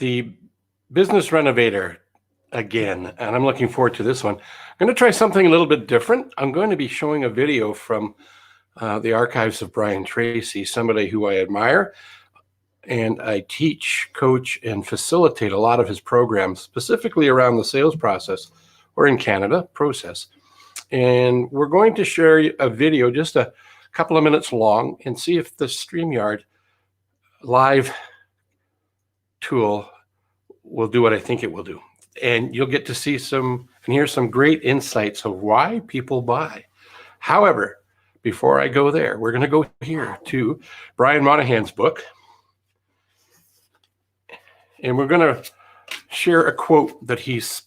the Business Renovator again, and I'm looking forward to this one. I'm going to try something a little bit different. I'm going to be showing a video from the archives of Brian Tracy, somebody who I admire, and I teach, coach, and facilitate a lot of his programs, specifically around the sales process, or in Canada, process. And we're going to share a video, just a couple of minutes long, and see if the StreamYard live tool will do what I think it will do. And you'll get to see some and hear some great insights of why people buy. However, before I go there, we're going to go here to Brian Monahan's book. And we're going to share a quote that he's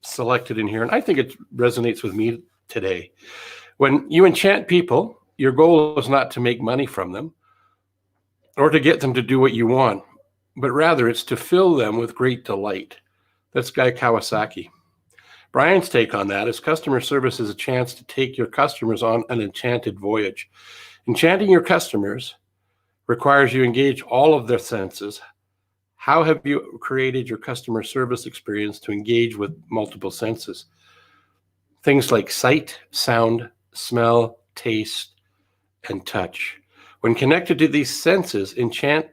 selected in here. And I think it resonates with me today. When you enchant people, your goal is not to make money from them or to get them to do what you want, but rather it's to fill them with great delight. That's Guy Kawasaki. Brian's take on that is customer service is a chance to take your customers on an enchanted voyage. Enchanting your customers requires you engage all of their senses. How have you created your customer service experience to engage with multiple senses? Things like sight, sound, smell, taste, and touch. When connected to these senses, enchant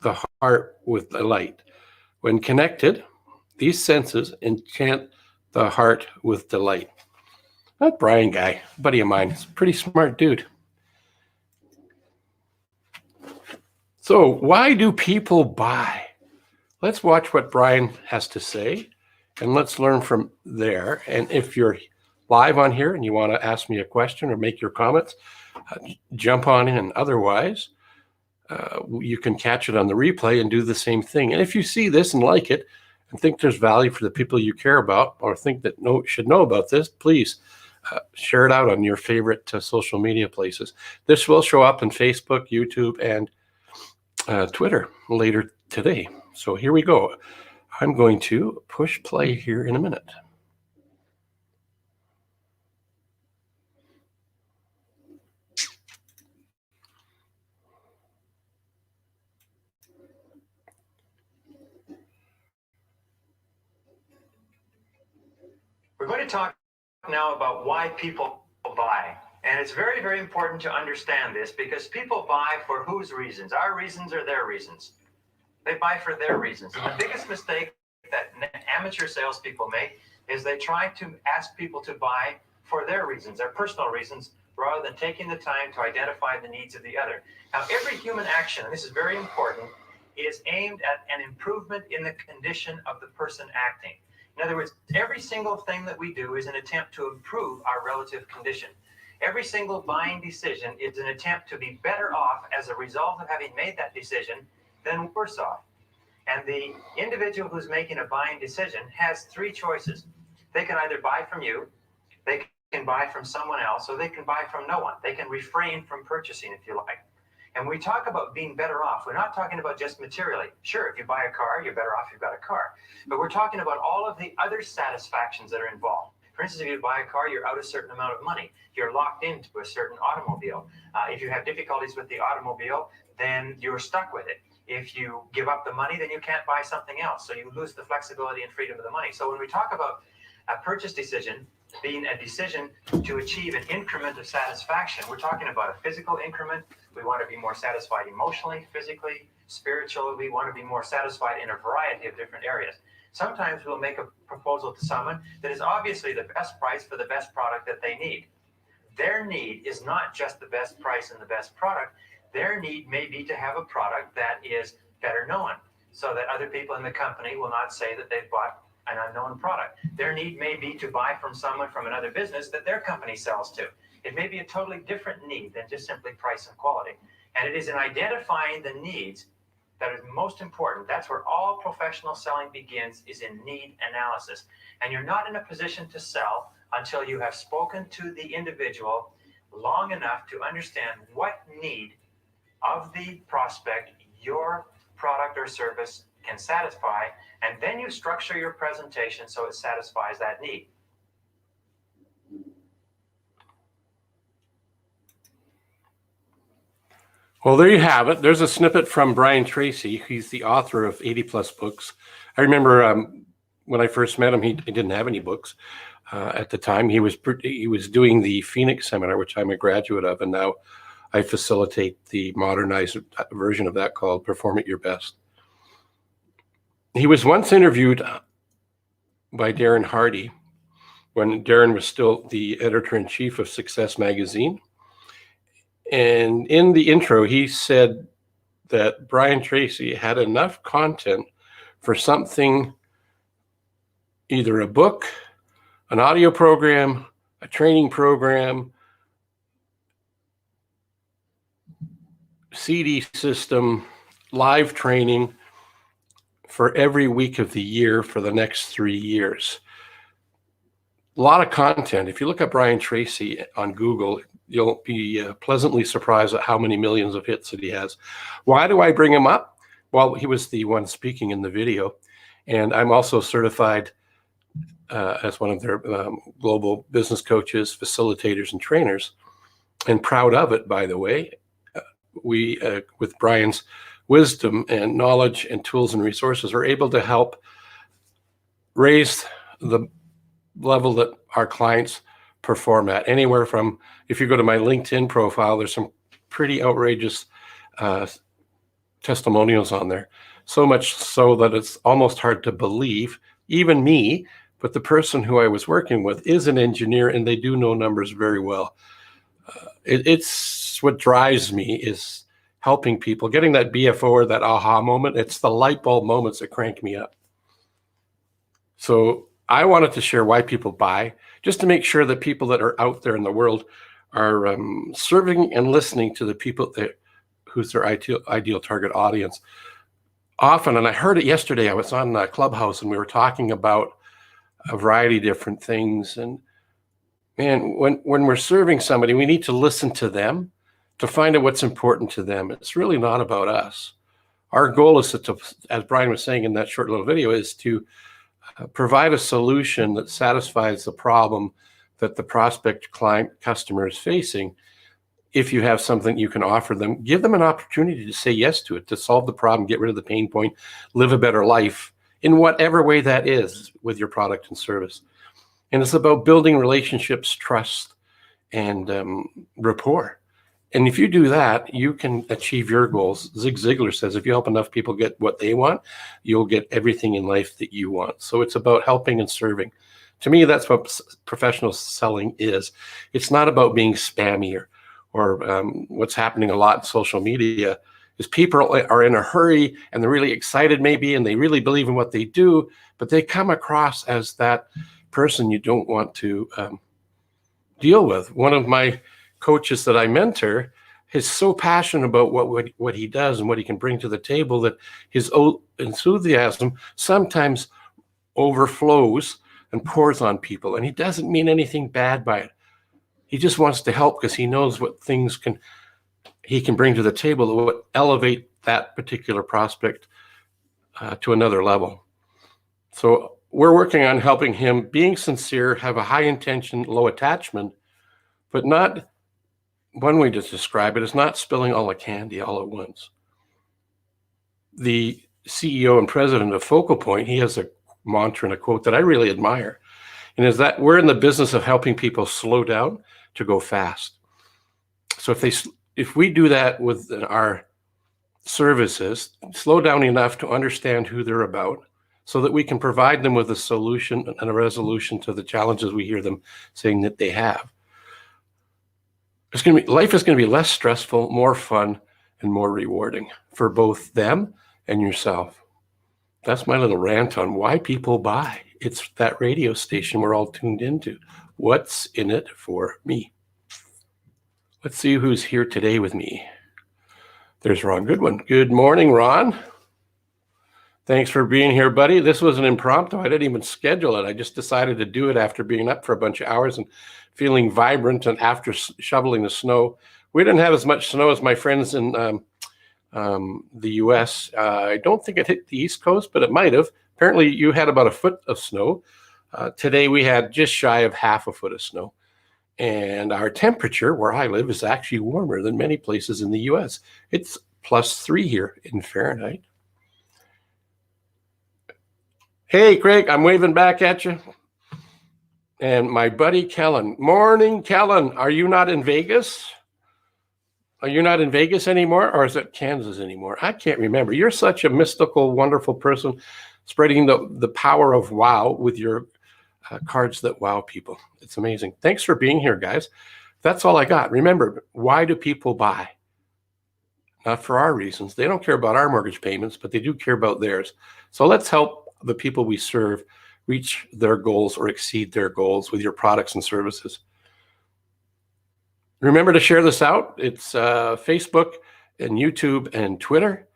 the heart with delight. When connected, these senses enchant the heart with delight. That Brian guy, a buddy of mine, is a pretty smart dude. So why do people buy? Let's watch what Brian has to say, and let's learn from there. And if you're live on here and you want to ask me a question or make your comments, jump on in. Otherwise, you can catch it on the replay and do the same thing. And if you see this and like it and think there's value for the people you care about or think that should know about this, please share it out on your favorite social media places. This will show up on Facebook, YouTube, and Twitter later today. So here we go. I'm going to push play here in a minute. We're going to talk now about why people buy. And it's very, very important to understand this because people buy for whose reasons? Our reasons or their reasons? They buy for their reasons. And the biggest mistake that amateur salespeople make is they try to ask people to buy for their reasons, their personal reasons, rather than taking the time to identify the needs of the other. Now, every human action, and this is very important, is aimed at an improvement in the condition of the person acting. In other words, every single thing that we do is an attempt to improve our relative condition. Every single buying decision is an attempt to be better off as a result of having made that decision than worse off. And the individual who's making a buying decision has three choices. They can either buy from you, they can buy from someone else, or they can buy from no one. They can refrain from purchasing if you like. And when we talk about being better off, we're not talking about just materially. Sure, if you buy a car, you're better off, you've got a car. But we're talking about all of the other satisfactions that are involved. For instance, if you buy a car, you're out a certain amount of money. You're locked into a certain automobile. If you have difficulties with the automobile, then you're stuck with it. If you give up the money, then you can't buy something else. So you lose the flexibility and freedom of the money. So when we talk about a purchase decision being a decision to achieve an increment of satisfaction, we're talking about a physical increment. We want to be more satisfied emotionally, physically, spiritually. We want to be more satisfied in a variety of different areas. Sometimes we'll make a proposal to someone that is obviously the best price for the best product that they need. Their need is not just the best price and the best product. Their need may be to have a product that is better known so that other people in the company will not say that they've bought an unknown product. Their need may be to buy from someone from another business that their company sells to. It may be a totally different need than just simply price and quality. And it is in identifying the needs that is most important. That's where all professional selling begins, is in need analysis. And you're not in a position to sell until you have spoken to the individual long enough to understand what need of the prospect your product or service can satisfy, and then you structure your presentation so it satisfies that need. Well, there you have it. There's a snippet from Brian Tracy. He's the author of 80 plus books. I remember when I first met him, he didn't have any books at the time. He was doing the Phoenix seminar, which I'm a graduate of, and now I facilitate the modernized version of that called Perform at Your Best. He was once interviewed by Darren Hardy when Darren was still the editor-in-chief of Success Magazine. And in the intro, he said that Brian Tracy had enough content for something, either a book, an audio program, a training program, CD system, live training for every week of the year for the next 3 years. A lot of content. If you look up Brian Tracy on Google, you'll be pleasantly surprised at how many millions of hits that he has. Why do I bring him up? Well, he was the one speaking in the video, and I'm also certified as one of their global business coaches, facilitators, and trainers, and proud of it, by the way. We, with Brian's wisdom and knowledge and tools and resources, are able to help raise the level that our clients perform at. Anywhere from, if you go to my LinkedIn profile, there's some pretty outrageous testimonials on there. So much so that it's almost hard to believe, even me, but the person who I was working with is an engineer and they do know numbers very well. It's what drives me is helping people, getting that BFO or that aha moment. It's the light bulb moments that crank me up. So I wanted to share why people buy, just to make sure that people that are out there in the world are serving and listening to the people who's their ideal target audience. Often, and I heard it yesterday, I was on Clubhouse and we were talking about a variety of different things. And man, when we're serving somebody, we need to listen to them to find out what's important to them. It's really not about us. Our goal is to, as Brian was saying in that short little video, is to provide a solution that satisfies the problem that the prospect client customer is facing. If you have something you can offer them, give them an opportunity to say yes to it, to solve the problem, get rid of the pain point, live a better life in whatever way that is with your product and service. And it's about building relationships, trust, and rapport. And if you do that, you can achieve your goals. Zig Ziglar says, if you help enough people get what they want, you'll get everything in life that you want. So it's about helping and serving. To me, that's what professional selling is. It's not about being spammy or what's happening a lot in social media is people are in a hurry and they're really excited maybe, and they really believe in what they do, but they come across as that person you don't want to deal with. One of my coaches that I mentor is so passionate about what he does and what he can bring to the table that his enthusiasm sometimes overflows and pours on people. And he doesn't mean anything bad by it. He just wants to help because he knows what things he can bring to the table that will elevate that particular prospect to another level. So we're working on helping him being sincere, have a high intention, low attachment, but not, one way to describe it is not spilling all the candy all at once. The CEO and president of Focal Point, he has a mantra and a quote that I really admire, and is that we're in the business of helping people slow down to go fast. So if we do that with our services, slow down enough to understand who they're about so that we can provide them with a solution and a resolution to the challenges we hear them saying that they have. Life is going to be less stressful, more fun, and more rewarding for both them and yourself. That's my little rant on why people buy. It's that radio station we're all tuned into. What's in it for me? Let's see who's here today with me. There's Ron Goodwin. Good morning, Ron. Thanks for being here, buddy. This was an impromptu. I didn't even schedule it. I just decided to do it after being up for a bunch of hours and feeling vibrant, and after shoveling the snow. We didn't have as much snow as my friends in the U.S. I don't think it hit the East Coast, but it might have. Apparently, you had about a foot of snow. Today, we had just shy of half a foot of snow. And our temperature where I live is actually warmer than many places in the US. It's +3 here in Fahrenheit. Hey, Craig, I'm waving back at you. And my buddy Kellen. Morning, Kellen. Are you not in Vegas? Are you not in Vegas anymore, or is it Kansas anymore? I can't remember. You're such a mystical, wonderful person, spreading the power of wow with your cards that wow people. It's amazing. Thanks for being here, guys. That's all I got. Remember, why do people buy? Not for our reasons. They don't care about our mortgage payments, but they do care about theirs. So let's help the people we serve reach their goals or exceed their goals with your products and services. Remember to share this out. It's Facebook and YouTube and Twitter.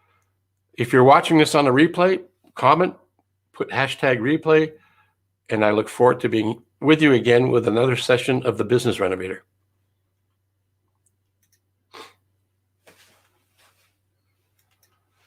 If you're watching this on a replay, comment, put #replay, and I look forward to being with you again with another session of the Business Renovator.